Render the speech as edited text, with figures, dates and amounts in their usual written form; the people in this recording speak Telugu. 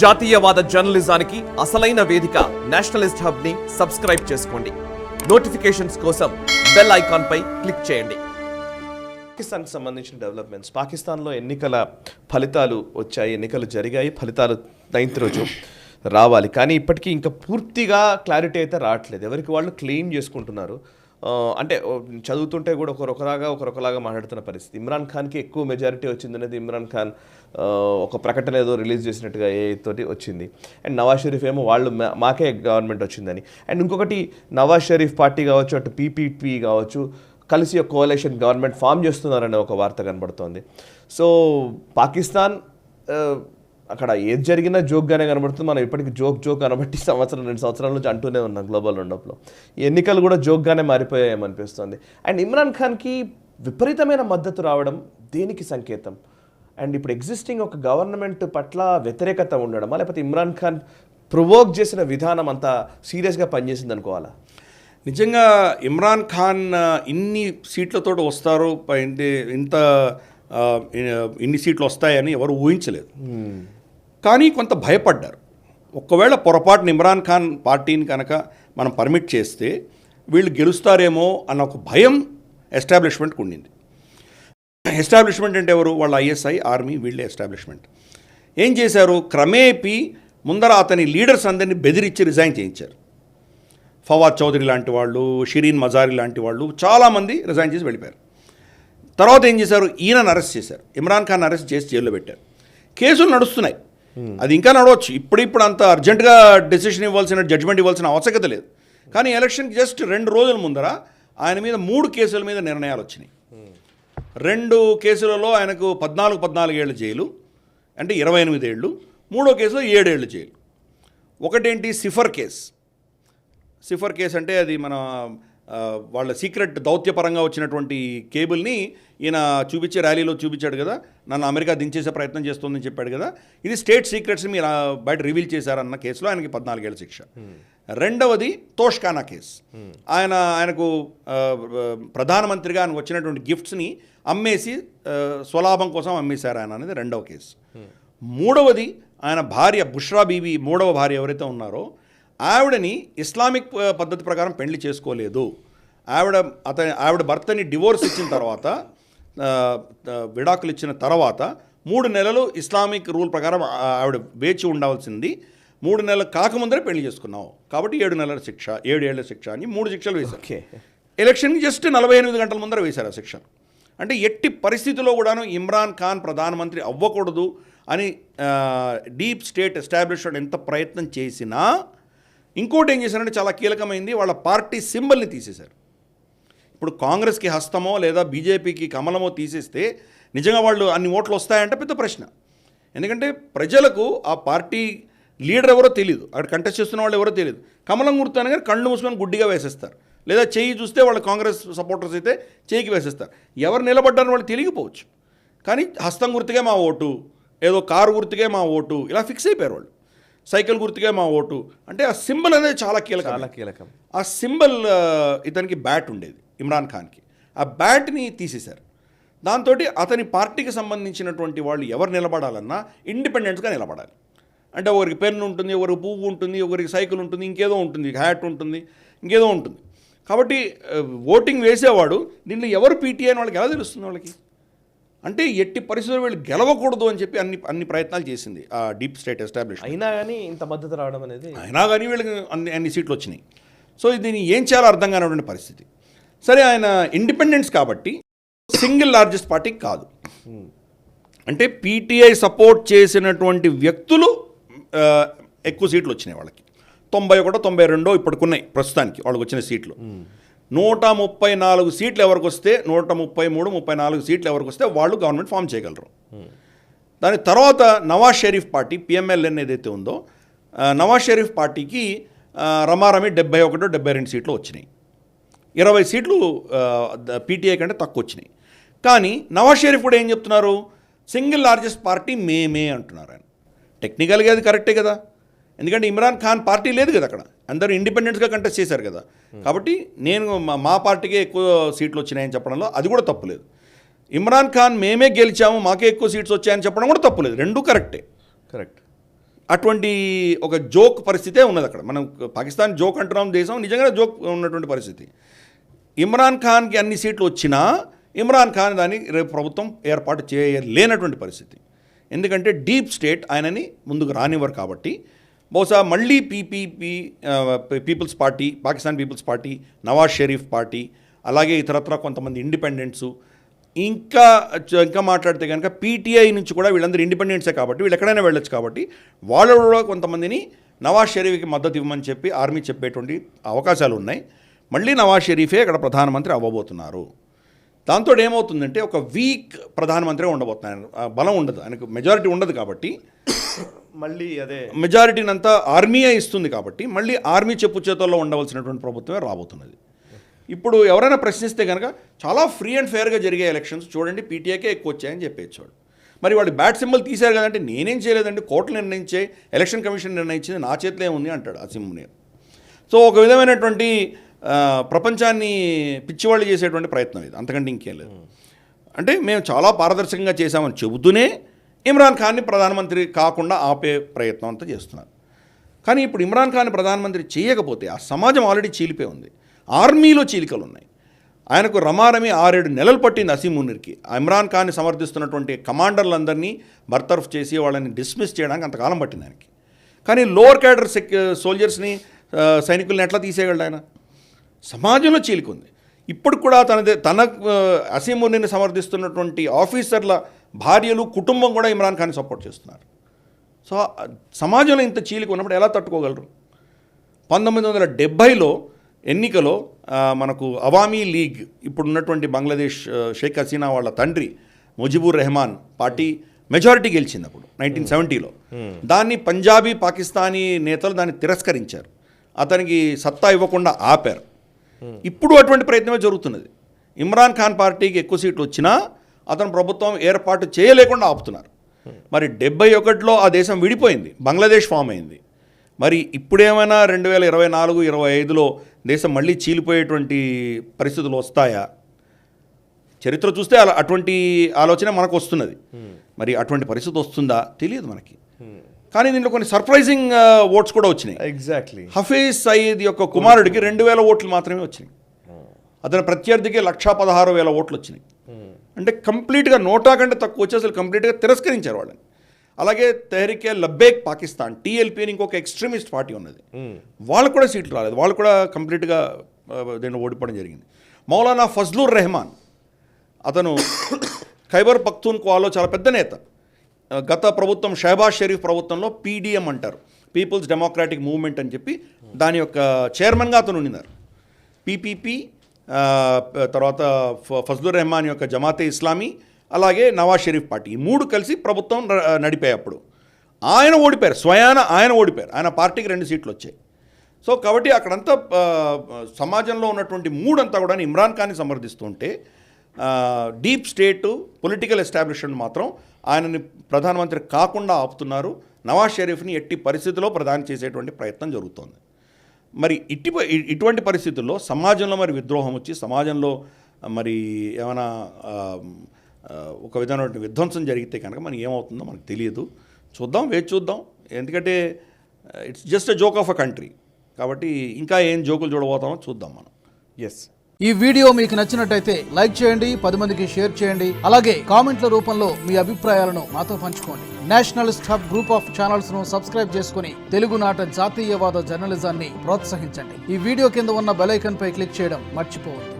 జాతీయవాద జర్నలిజానికి అసలైన వేదిక నేషనలిస్ట్ హబ్ ని సబ్స్క్రైబ్ చేసుకోండి. నోటిఫికేషన్స్ కోసం బెల్ ఐకాన్ పై క్లిక్ చేయండి. పాకిస్తాన్కి సంబంధించిన డెవలప్మెంట్స్, పాకిస్తాన్లో ఎన్నికల ఫలితాలు వచ్చాయి, ఎన్నికలు జరిగాయి, ఫలితాలు 9th రోజు రావాలి. కానీ ఇప్పటికీ ఇంకా పూర్తిగా క్లారిటీ అయితే రావట్లేదు. ఎవరికి వాళ్ళు క్లెయిమ్ చేసుకుంటున్నారు. అంటే చదువుతుంటే కూడా ఒకరొకలాగా మాట్లాడుతున్న పరిస్థితి. ఇమ్రాన్ ఖాన్కి ఎక్కువ మెజారిటీ వచ్చిందనేది ఇమ్రాన్ ఖాన్ ఒక ప్రకటన ఏదో రిలీజ్ చేసినట్టుగా తోటి వచ్చింది. అండ్ నవాజ్ షరీఫ్ ఏమో వాళ్ళు మాకే గవర్నమెంట్ వచ్చిందని. అండ్ ఇంకొకటి నవాజ్ షరీఫ్ పార్టీ కావచ్చు, అటు పీపీపీ కావచ్చు, కలిసి ఒక కోalition గవర్నమెంట్ ఫామ్ చేస్తున్నారనే ఒక వార్త కనబడుతోంది. సో పాకిస్తాన్ అక్కడ ఏది జరిగినా జోక్గానే కనబడుతుంది. మనం ఇప్పటికీ జోక్ అనబట్టి 2 సంవత్సరాల నుంచి అంటూనే ఉన్నాం గ్లోబల్ రౌండప్లో. ఈ ఎన్నికలు కూడా జోక్గానే మారిపోయాయనిపిస్తుంది. అండ్ ఇమ్రాన్ ఖాన్కి విపరీతమైన మద్దతు రావడం దేనికి సంకేతం? అండ్ ఇప్పుడు ఎగ్జిస్టింగ్ ఒక గవర్నమెంట్ పట్ల వ్యతిరేకత ఉండడమా, లేకపోతే ఇమ్రాన్ ఖాన్ ప్రొవోక్ చేసిన విధానం అంతా సీరియస్గా పనిచేసింది అనుకోవాలా? నిజంగా ఇమ్రాన్ ఖాన్ ఇన్ని సీట్లతో వస్తారు, ఇన్ని సీట్లు వస్తాయని ఎవరు ఊహించలేదు. కానీ కొంత భయపడ్డారు. ఒకవేళ పొరపాటున ఇమ్రాన్ ఖాన్ పార్టీని కనుక మనం పర్మిట్ చేస్తే వీళ్ళు గెలుస్తారేమో అన్న ఒక భయం ఎస్టాబ్లిష్మెంట్కి ఉండింది. ఎస్టాబ్లిష్మెంట్ అంటే ఎవరు? వాళ్ళ ఐఎస్ఐ, ఆర్మీ, వీళ్ళే ఎస్టాబ్లిష్మెంట్. ఏం చేశారు? క్రమేపీ ముందర అతని లీడర్స్ అందరినీ బెదిరించి రిజైన్ చేయించారు. ఫవాద్ చౌదరి లాంటి వాళ్ళు, షిరీన్ మజారి లాంటి వాళ్ళు చాలామంది రిజైన్ చేసి వెళ్ళిపోయారు. తర్వాత ఏం చేశారు? ఈయనను అరెస్ట్ చేశారు. ఇమ్రాన్ ఖాన్ అరెస్ట్ చేసి జైల్లో పెట్టారు. కేసులు నడుస్తున్నాయి. అది ఇంకా నడవచ్చు. ఇప్పుడు అంత అర్జెంటుగా డెసిషన్ ఇవ్వాల్సిన, జడ్జ్మెంట్ ఇవ్వాల్సిన ఆవశ్యకత లేదు. కానీ ఎలక్షన్కి జస్ట్ 2 రోజుల ముందర ఆయన మీద 3 కేసుల మీద నిర్ణయాలు వచ్చినాయి. 2 కేసులలో ఆయనకు 14 ఏళ్ల జైలు, అంటే 28 ఏళ్ళు. 3వ కేసులో 7 ఏళ్ళు జైలు. ఒకటేంటి? సిఫర్ కేస్ అంటే అది మన వాళ్ళ సీక్రెట్ దౌత్యపరంగా వచ్చినటువంటి కేబుల్ని ఈయన ర్యాలీలో చూపించాడు కదా, నన్ను అమెరికా దించేసే ప్రయత్నం చేస్తుందని చెప్పాడు కదా, ఇది స్టేట్ సీక్రెట్స్ని మీరు బయట రివీల్ చేశారన్న కేసులో ఆయనకి 14 ఏళ్ళ శిక్ష. రెండవది తోష్ఖానా కేసు. ఆయనకు ప్రధానమంత్రిగా ఆయనకు వచ్చినటువంటి గిఫ్ట్స్ని అమ్మేసి స్వలాభం కోసం అమ్మేశారు ఆయన అనేది రెండవ కేసు. మూడవది ఆయన భార్య బుష్రా బీబీ, 3వ భార్య ఎవరైతే ఉన్నారో ఆవిడని ఇస్లామిక్ పద్ధతి ప్రకారం పెళ్లి చేసుకోలేదు. ఆవిడ భర్తని డివోర్స్ ఇచ్చిన తర్వాత, విడాకులు ఇచ్చిన తర్వాత 3 నెలలు ఇస్లామిక్ రూల్ ప్రకారం ఆవిడ వేచి ఉండవలసింది. 3 నెలలు కాకముందరే పెళ్లి చేసుకున్నావు కాబట్టి 7 నెలల శిక్ష, 7 ఏళ్ల శిక్ష అని 3 శిక్షలు వేశారు. ఎలక్షన్కి జస్ట్ 48 గంటల ముందర వేశారు ఆ శిక్ష. అంటే ఎట్టి పరిస్థితుల్లో కూడాను ఇమ్రాన్ ఖాన్ ప్రధానమంత్రి అవ్వకూడదు అని డీప్ స్టేట్ ఎస్టాబ్లిష్మెంట్ ఎంత ప్రయత్నం చేసినా, ఇంకోటి ఏం చేశారంటే చాలా కీలకమైంది, వాళ్ళ పార్టీ సింబల్ని తీసేశారు. ఇప్పుడు కాంగ్రెస్కి హస్తమో లేదా బీజేపీకి కమలమో తీసేస్తే నిజంగా వాళ్ళు అన్ని ఓట్లు వస్తాయంటే పెద్ద ప్రశ్న. ఎందుకంటే ప్రజలకు ఆ పార్టీ లీడర్ ఎవరో తెలియదు, అక్కడ కంటెస్ట్ చేస్తున్న వాళ్ళు ఎవరో తెలియదు. కమలం గుర్తు అనగానే కళ్ళు మూసుకొని గుడ్డిగా వేసేస్తారు, లేదా చెయ్యి చూస్తే వాళ్ళు కాంగ్రెస్ సపోర్టర్స్ అయితే చెయ్యికి వేసేస్తారు. ఎవరు నిలబడ్డారని వాళ్ళు తెలియకపోవచ్చు. కానీ హస్తం గుర్తుకే మా ఓటు, ఏదో కారు గుర్తుకే మా ఓటు, ఇలా ఫిక్స్ అయిపోయారు వాళ్ళు. సైకిల్ గుర్తుగా మా ఓటు అంటే ఆ సింబల్ అనేది చాలా కీలకం. ఆ సింబల్ ఇతనికి బ్యాట్ ఉండేది ఇమ్రాన్ ఖాన్కి, ఆ బ్యాట్ని తీసేశారు. దాంతో అతని పార్టీకి సంబంధించినటువంటి వాళ్ళు ఎవరు నిలబడాలన్నా ఇండిపెండెంట్గా నిలబడాలి. అంటే ఒకరికి పెన్ను ఉంటుంది, ఒకరికి పువ్వు ఉంటుంది, ఒకరికి సైకిల్ ఉంటుంది, ఇంకేదో ఉంటుంది, హ్యాట్ ఉంటుంది, ఇంకేదో ఉంటుంది. కాబట్టి ఓటింగ్ వేసేవాడు దీంట్లో ఎవరు పీటీఐ అని వాళ్ళకి ఎలా తెలుస్తుంది? వాళ్ళకి అంటే ఎట్టి పరిస్థితుల్లో వీళ్ళు గెలవకూడదు అని చెప్పి అన్ని ప్రయత్నాలు చేసింది ఆ డీప్ స్టేట్ ఎస్టాబ్లిష్మెంట్. అయినా కానీ ఇంత మద్దతు రావడం అనేది, అయినా కానీ వీళ్ళకి అన్ని సీట్లు వచ్చినాయి. సో దీన్ని ఏం చేయాలో అర్థం కానిటువంటి పరిస్థితి. సరే, ఆయన ఇండిపెండెన్స్ కాబట్టి సింగిల్ లార్జెస్ట్ పార్టీ కాదు. అంటే పీటీఐ సపోర్ట్ చేసినటువంటి వ్యక్తులు ఎక్కువ సీట్లు వచ్చినాయి వాళ్ళకి. 91, 92 ఇప్పటికున్నాయి ప్రస్తుతానికి వాళ్ళకి వచ్చిన సీట్లు. 134 సీట్లు ఎవరికి వస్తే, 133, 34 సీట్లు ఎవరికి వస్తే వాళ్ళు గవర్నమెంట్ ఫామ్ చేయగలరు. దాని తర్వాత నవాజ్ షరీఫ్ పార్టీ, పిఎంఎల్ఎన్ ఏదైతే ఉందో, నవాజ్ షరీఫ్ పార్టీకి రమారమి 71, 72 సీట్లు వచ్చినాయి. 20 సీట్లు పీటీఐ కంటే తక్కువ వచ్చినాయి. కానీ నవాజ్ షరీఫ్ కూడా ఏం చెప్తున్నారు? సింగిల్ లార్జెస్ట్ పార్టీ మేమే అంటున్నారు. ఆయన టెక్నికల్గా అది కరెక్టే కదా, ఎందుకంటే ఇమ్రాన్ ఖాన్ పార్టీ లేదు కదా అక్కడ, అందరూ ఇండిపెండెంట్గా కంటెస్ట్ చేశారు కదా. కాబట్టి నేను మా పార్టీకే ఎక్కువ సీట్లు వచ్చినాయని చెప్పడంలో అది కూడా తప్పులేదు. ఇమ్రాన్ ఖాన్ మేమే గెలిచాము, మాకే ఎక్కువ సీట్స్ వచ్చాయని చెప్పడం కూడా తప్పులేదు. రెండూ కరెక్టే. అటువంటి ఒక జోక్ పరిస్థితే ఉన్నది అక్కడ. మనం పాకిస్తాన్ జోక్ అంటున్నాం, దేశం నిజంగా జోక్ ఉన్నటువంటి పరిస్థితి. ఇమ్రాన్ ఖాన్కి అన్ని సీట్లు వచ్చినా ఇమ్రాన్ ఖాన్ దాన్ని రేపు ప్రభుత్వం ఏర్పాటు చేయలేనటువంటి పరిస్థితి. ఎందుకంటే డీప్ స్టేట్ ఆయనని ముందుకు రానివ్వరు కాబట్టి బహుశా మళ్ళీ peoples party, Pakistan peoples party, Nawaz Sharif party, అలాగే ఇతరత్ర కొంతమంది ఇండిపెండెంట్సు, ఇంకా మాట్లాడితే కనుక పీటీఐ నుంచి కూడా వీళ్ళందరూ ఇండిపెండెంట్సే కాబట్టి వీళ్ళు ఎక్కడైనా వెళ్ళొచ్చు కాబట్టి వాళ్ళు కూడా కొంతమందిని నవాజ్ షరీఫ్కి మద్దతు ఇవ్వమని చెప్పి ఆర్మీ చెప్పేటువంటి అవకాశాలు ఉన్నాయి. మళ్ళీ నవాజ్ షరీఫే అక్కడ ప్రధానమంత్రి అవ్వబోతున్నారు. దాంతో ఏమవుతుందంటే ఒక వీక్ ప్రధానమంత్రి ఉండబోతున్నారు. బలం ఉండదు, ఆయనకు మెజారిటీ ఉండదు కాబట్టి మళ్ళీ అదే మెజారిటీని అంతా ఆర్మీయే ఇస్తుంది కాబట్టి మళ్ళీ ఆర్మీ చెప్పు చేతుల్లో ఉండవలసినటువంటి ప్రభుత్వమే రాబోతున్నది. ఇప్పుడు ఎవరైనా ప్రశ్నిస్తే కనుక చాలా ఫ్రీ అండ్ ఫెయిర్గా జరిగే ఎలక్షన్స్ చూడండి, పీటీఐకే ఎక్కువ వచ్చాయని చెప్పేవాడు. మరి వాళ్ళు బ్యాట్ సింబల్ తీశారు కదంటే నేనేం చేయలేదండి, కోర్టులు నిర్ణయించే, ఎలక్షన్ కమిషన్ నిర్ణయించింది, నా చేతిలో ఏముంది అంటాడు అసిమ్ముని. సో ఒక విధమైనటువంటి ప్రపంచాన్ని పిచ్చివాళ్ళు చేసేటువంటి ప్రయత్నం ఇది, అంతకంటే ఇంకేం లేదు. అంటే మేము చాలా పారదర్శకంగా చేశామని చెబుతూనే ఇమ్రాన్ ఖాన్ని ప్రధానమంత్రి కాకుండా ఆపే ప్రయత్నం అంతా చేస్తున్నారు. కానీ ఇప్పుడు ఇమ్రాన్ ఖాన్ ప్రధానమంత్రి చేయకపోతే ఆ సమాజం ఆల్రెడీ చీలిపోయి ఉంది, ఆర్మీలో చీలికలు ఉన్నాయి. ఆయనకు రమారమి 6-7 నెలలు పట్టింది అసీం మునీర్కి ఇమ్రాన్ ఖాన్ని సమర్థిస్తున్నటువంటి కమాండర్లందరినీ బర్తరఫ్ చేసి వాళ్ళని డిస్మిస్ చేయడానికి అంతకాలం పట్టింది ఆయనకి. కానీ లోవర్ క్యాడర్ సోల్జర్స్ని, సైనికుల్ని ఎట్లా తీసేయగలడు ఆయన? సమాజంలో చీలికుంది. ఇప్పుడు కూడా తన అసీం మునీర్ని సమర్థిస్తున్నటువంటి ఆఫీసర్ల భార్యలు, కుటుంబం కూడా ఇమ్రాన్ ఖాన్ని సపోర్ట్ చేస్తున్నారు. సో సమాజంలో ఇంత చీలిక ఉన్నప్పుడు ఎలా తట్టుకోగలరు? 1970లో ఎన్నికలో మనకు అవామీ లీగ్, ఇప్పుడున్నటువంటి బంగ్లాదేశ్ షేక్ హసీనా వాళ్ళ తండ్రి ముజిబుర్ రెహమాన్ పార్టీ మెజారిటీ గెలిచింది అప్పుడు 1970లో. దాన్ని పంజాబీ పాకిస్తానీ నేతలు దాన్ని తిరస్కరించారు, అతనికి సత్తా ఇవ్వకుండా ఆపారు. ఇప్పుడు అటువంటి ప్రయత్నమే జరుగుతున్నది. ఇమ్రాన్ ఖాన్ పార్టీకి ఎక్కువ సీట్లు వచ్చినా అతను ప్రభుత్వం ఏర్పాటు చేయలేకుండా ఆపుతున్నారు. మరి 71లో ఆ దేశం విడిపోయింది, బంగ్లాదేశ్ ఫామ్ అయింది. మరి ఇప్పుడేమైనా 2024-25లో దేశం మళ్ళీ చీలిపోయేటువంటి పరిస్థితులు వస్తాయా? చరిత్ర చూస్తే అటువంటి ఆలోచన మనకు వస్తున్నది. మరి అటువంటి పరిస్థితి వస్తుందా తెలియదు మనకి. కానీ దీంట్లో కొన్ని సర్ప్రైజింగ్ ఓట్స్ కూడా వచ్చినాయి. ఎగ్జాక్ట్లీ. హఫీజ్ సయీద్ యొక్క కుమారుడికి 2000 ఓట్లు మాత్రమే వచ్చినాయి. అతని ప్రత్యర్థికి 116,000 ఓట్లు వచ్చినాయి. అంటే కంప్లీట్గా 100 కంటే తక్కువ వచ్చి అసలు కంప్లీట్గా తిరస్కరించారు వాళ్ళని. అలాగే తెహ్రీకే లబ్బేక్ పాకిస్తాన్, టీఎల్పీ అని ఇంకొక ఎక్స్ట్రీమిస్ట్ పార్టీ ఉన్నది, వాళ్ళకు కూడా సీట్లు రాలేదు, వాళ్ళు కూడా కంప్లీట్గా దీన్ని ఓడిపోవడం జరిగింది. మౌలానా ఫజ్లుర్ రెహమాన్, అతను ఖైబర్ పఖ్తూన్ఖ్వాలో చాలా పెద్ద నేత. గత ప్రభుత్వం షహబాజ్ షరీఫ్ ప్రభుత్వంలో పీడిఎం అంటారు, పీపుల్స్ డెమోక్రాటిక్ మూవ్మెంట్ అని చెప్పి దాని యొక్క చైర్మన్గా అతను ఉన్నారు. పీపీపీ, తర్వాత ఫజ్లుర్ రెహమాన్ యొక్క జమాతే ఇస్లామీ, అలాగే నవాజ్ షరీఫ్ పార్టీ, ఈ 3 కలిసి ప్రభుత్వం నడిపాయి. అప్పుడు ఆయన ఓడిపోయారు, స్వయాన ఆయన ఓడిపోయారు, ఆయన పార్టీకి 2 సీట్లు వచ్చాయి. సో కాబట్టి అక్కడంతా సమాజంలో ఉన్నటువంటి మూడంతా కూడా ఇమ్రాన్ ఖాన్ని సమర్థిస్తుంటే డీప్ స్టేటు, పొలిటికల్ ఎస్టాబ్లిష్మెంట్ మాత్రం ఆయనని ప్రధానమంత్రి కాకుండా ఆపుతున్నారు. నవాజ్ షరీఫ్ని ఎట్టి పరిస్థితుల్లో ప్రధాని చేసేటువంటి ప్రయత్నం జరుగుతోంది. మరి ఇటువంటి పరిస్థితుల్లో సమాజంలో మరి విద్రోహం వచ్చి సమాజంలో మరి ఏమైనా ఒక విధమైన విధ్వంసం జరిగితే కనుక మనకి ఏమవుతుందో మనకు తెలియదు. చూద్దాం, వేచి చూద్దాం. ఎందుకంటే it's just a joke of a country కాబట్టి ఇంకా ఏం జోకులు చూడబోతామో చూద్దాం మనం. ఎస్. ఈ వీడియో మీకు నచ్చినట్టయితే లైక్ చేయండి, 10 మందికి షేర్ చేయండి. అలాగే కామెంట్ల రూపంలో మీ అభిప్రాయాలను మాతో పంచుకోండి. Nationalist hub group of channels ను సబ్స్క్రైబ్ చేసుకుని తెలుగునాట జాతీయవాద జర్నలిజాన్ని ప్రోత్సహించండి. ఈ వీడియో కింద ఉన్న బెల్ ఐకాన్ పై క్లిక్ చేయడం మర్చిపోవద్దు.